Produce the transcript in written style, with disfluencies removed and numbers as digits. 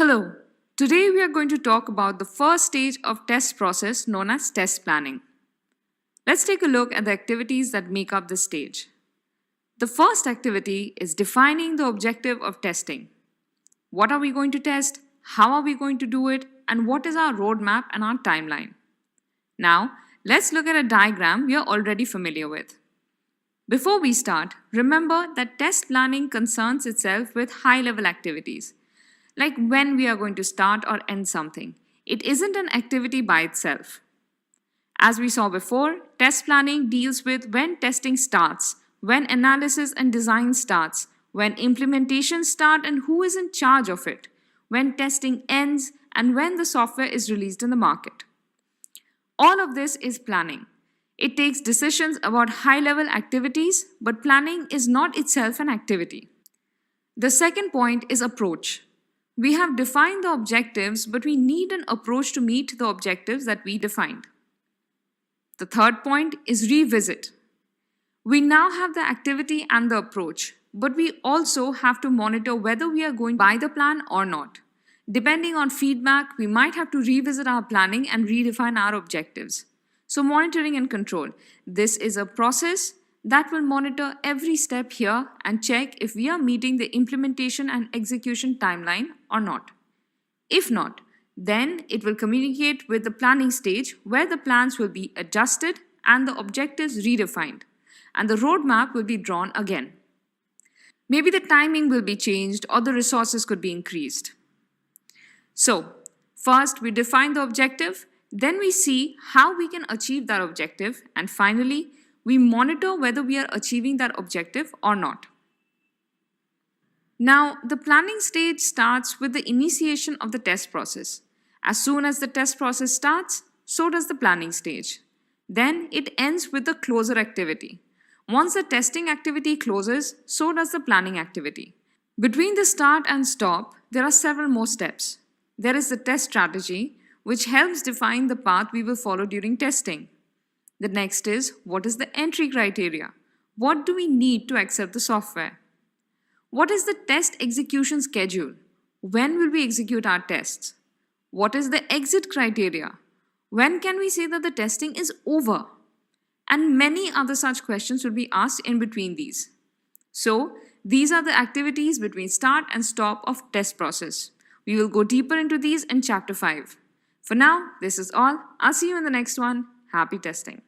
Hello, today we are going to talk about the first stage of test process known as test planning. Let's take a look at the activities that make up this stage. The first activity is defining the objective of testing. What are we going to test? How are we going to do it? And what is our roadmap and our timeline? Now, let's look at a diagram we are already familiar with. Before we start, remember that test planning concerns itself with high-level activities, like when we are going to start or end something. It isn't an activity by itself. As we saw before, test planning deals with when testing starts, when analysis and design starts, when implementation starts and who is in charge of it, when testing ends, and when the software is released in the market. All of this is planning. It takes decisions about high-level activities, but planning is not itself an activity. The second point is approach. We have defined the objectives, but we need an approach to meet the objectives that we defined. The third point is revisit. We now have the activity and the approach, but we also have to monitor whether we are going by the plan or not. Depending on feedback, we might have to revisit our planning and redefine our objectives. So monitoring and control. This is a process that will monitor every step here and check if we are meeting the implementation and execution timeline or not. If not, then it will communicate with the planning stage where the plans will be adjusted and the objectives redefined, and the roadmap will be drawn again. Maybe the timing will be changed or the resources could be increased. So, first we define the objective, then we see how we can achieve that objective, and finally, we monitor whether we are achieving that objective or not. Now, the planning stage starts with the initiation of the test process. As soon as the test process starts, so does the planning stage. Then it ends with the closure activity. Once the testing activity closes, so does the planning activity. Between the start and stop, there are several more steps. There is the test strategy, which helps define the path we will follow during testing. The next is, what is the entry criteria? What do we need to accept the software? What is the test execution schedule? When will we execute our tests? What is the exit criteria? When can we say that the testing is over? And many other such questions will be asked in between these. So, these are the activities between start and stop of test process. We will go deeper into these in Chapter 5. For now, this is all. I'll see you in the next one. Happy testing.